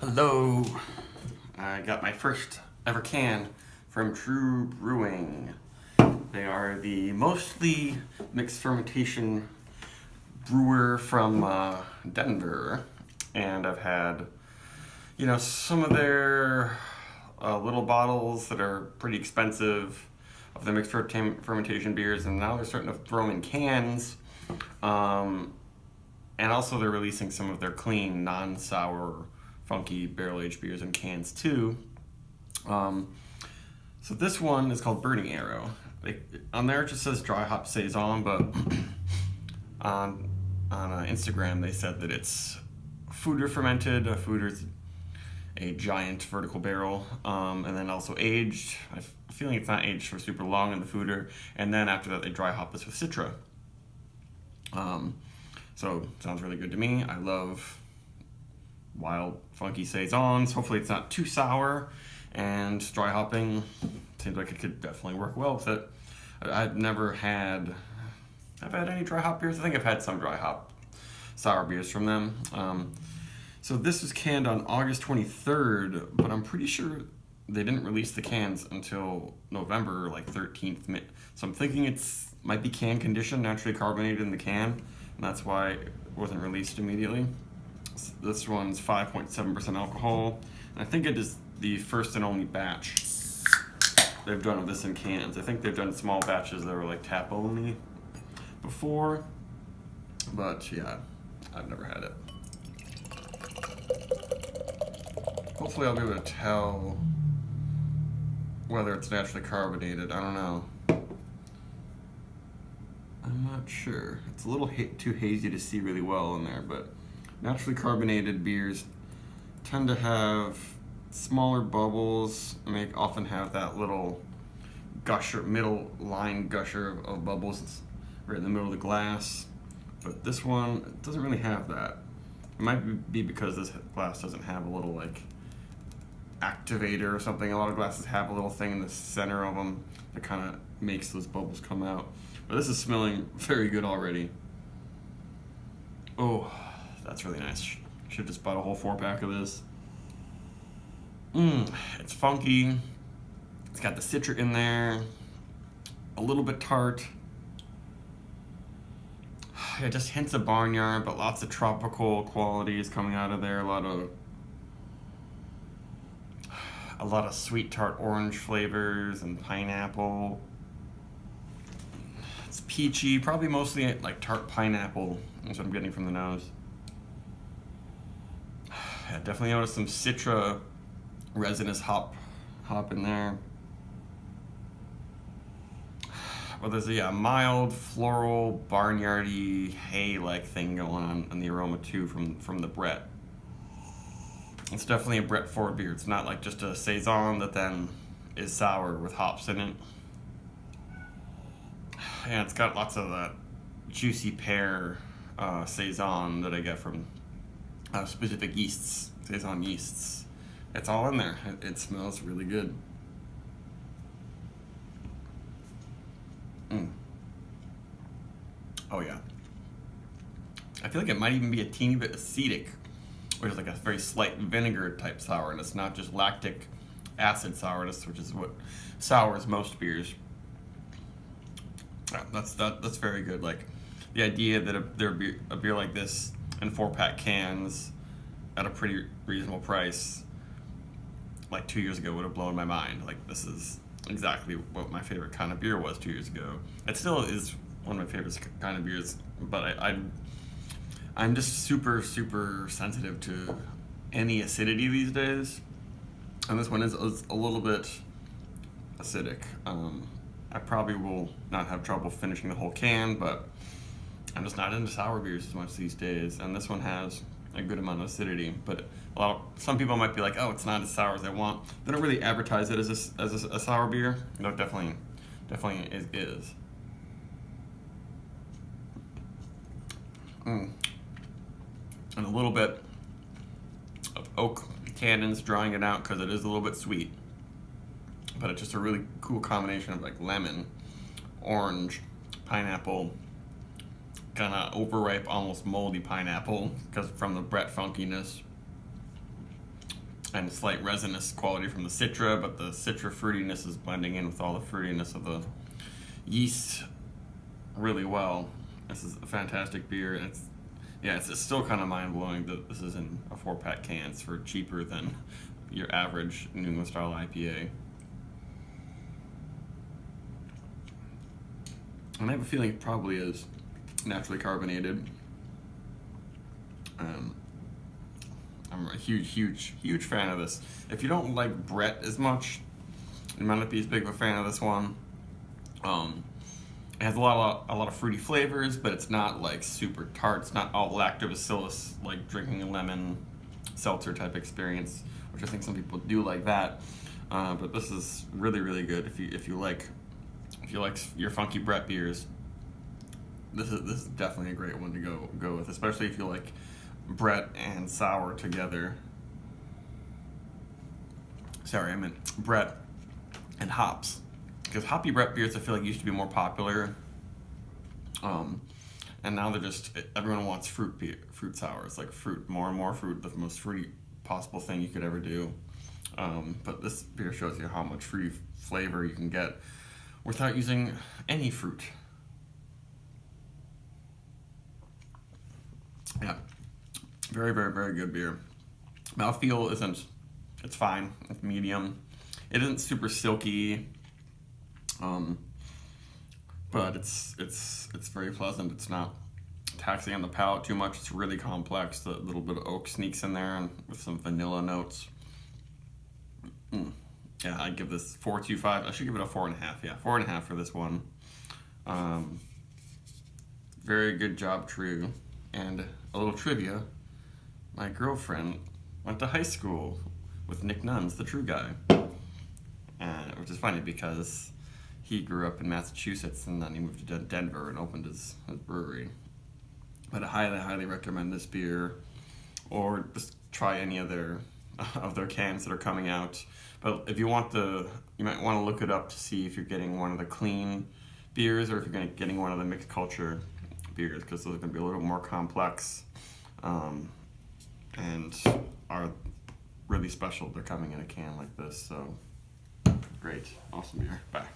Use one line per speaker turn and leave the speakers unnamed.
Hello! I got my first ever can from True Brewing. They are the mostly mixed fermentation brewer from Denver, and I've had, some of their little bottles that are pretty expensive of the mixed fermentation beers, and now they're starting to throw them in cans. And also they're releasing some of their clean, non-sour, funky barrel-aged beers in cans too. So this one is called Burning Arrow. On there it just says dry hop Saison, but on Instagram they said that it's foeder fermented. A foeder's a giant vertical barrel, and then also aged. I'm feeling it's not aged for super long in the foeder, and then after that they dry hop this with Citra. So sounds really good to me. I love wild, funky Saisons. Hopefully it's not too sour, and dry hopping seems like it could definitely work well with it. I've had any dry hop beers. I think I've had some dry hop sour beers from them. So this was canned on August 23rd, but I'm pretty sure they didn't release the cans until November, like 13th. So I'm thinking it's might be can conditioned, naturally carbonated in the can, and that's why it wasn't released immediately. This one's 5.7% alcohol, and I think it is the first and only batch they've done of this in cans. I think they've done small batches that were like tap only before, but yeah, I've never had it. Hopefully I'll be able to tell whether it's naturally carbonated. I don't know. I'm not sure. It's a little too hazy to see really well in there, but naturally carbonated beers tend to have smaller bubbles, and they often have that little gusher, middle line gusher of bubbles right in the middle of the glass. But this one doesn't really have that. It might be because this glass doesn't have a little like activator or something. A lot of glasses have a little thing in the center of them that kind of makes those bubbles come out. But this is smelling very good already. Oh, that's really nice. Should have just bought a whole 4-pack of this. It's funky. It's got the citric in there. A little bit tart. Yeah, just hints of barnyard, but lots of tropical qualities coming out of there. A lot of sweet tart orange flavors and pineapple. It's peachy, probably mostly like tart pineapple. That's what I'm getting from the nose. Yeah, definitely noticed some Citra resinous hop in there. Well, there's a mild floral barnyardy hay-like thing going on in the aroma too from the Brett. It's definitely a Brett forward beer. It's not like just a Saison that then is sour with hops in it. And it's got lots of that juicy pear Saison that I get from specific yeasts, Saison yeasts. It's all in there. It smells really good. Oh yeah. I feel like it might even be a teeny bit acetic, which is like a very slight vinegar type sourness, not just lactic acid sourness, which is what sours most beers. Yeah, that's very good. Like the idea that a beer like this in 4-pack cans at a pretty reasonable price, like 2 years ago, would have blown my mind. Like this is exactly what my favorite kind of beer was 2 years ago. It still is one of my favorite kind of beers, but I'm just super sensitive to any acidity these days, and this one is a little bit acidic. I probably will not have trouble finishing the whole can, but I'm just not into sour beers as much these days, and this one has a good amount of acidity. But some people might be like, oh, it's not as sour as I want. They don't really advertise it as a sour beer. No, definitely is. And a little bit of oak tannins drawing it out because it is a little bit sweet. But it's just a really cool combination of like lemon, orange, pineapple, kind of overripe, almost moldy pineapple because from the Brett funkiness. and slight resinous quality from the Citra, but the Citra fruitiness is blending in with all the fruitiness of the yeast really well. This is a fantastic beer, and it's still kind of mind-blowing that this is in a 4-pack can. It's for cheaper than your average New England style IPA. And I have a feeling it probably is naturally carbonated. I'm a huge fan of this. If you don't like Brett as much, you might not be as big of a fan of this one. It has a lot of fruity flavors, but it's not like super tart. It's not all lactobacillus, like drinking a lemon seltzer type experience, which I think some people do like that. But this is really good if you like your funky Brett beers. This is definitely a great one to go with, especially if you like Brett and sour together. Sorry, I meant Brett and hops. Because hoppy Brett beers, I feel like used to be more popular, and now they're just, everyone wants fruit sours, like more and more fruit, the most fruity possible thing you could ever do. But this beer shows you how much fruity flavor you can get without using any fruit. Yeah, very good beer. Mouthfeel it's fine, it's medium. It isn't super silky. But it's very pleasant. It's not taxing on the palate too much. It's really complex. The little bit of oak sneaks in there, and with some vanilla notes. Yeah, I'd give this 4.25. I should give it a 4.5. Yeah, 4.5 for this one. Very good job, True. And a little trivia: my girlfriend went to high school with Nick Nuns, the True guy, which is funny because he grew up in Massachusetts, and then he moved to Denver and opened his brewery. But I highly recommend this beer, or just try any of their cans that are coming out. But if you want you might want to look it up to see if you're getting one of the clean beers, or if you're getting one of the mixed culture beers, because those are going to be a little more complex, and are really special. They're coming in a can like this, so great, awesome beer. Bye.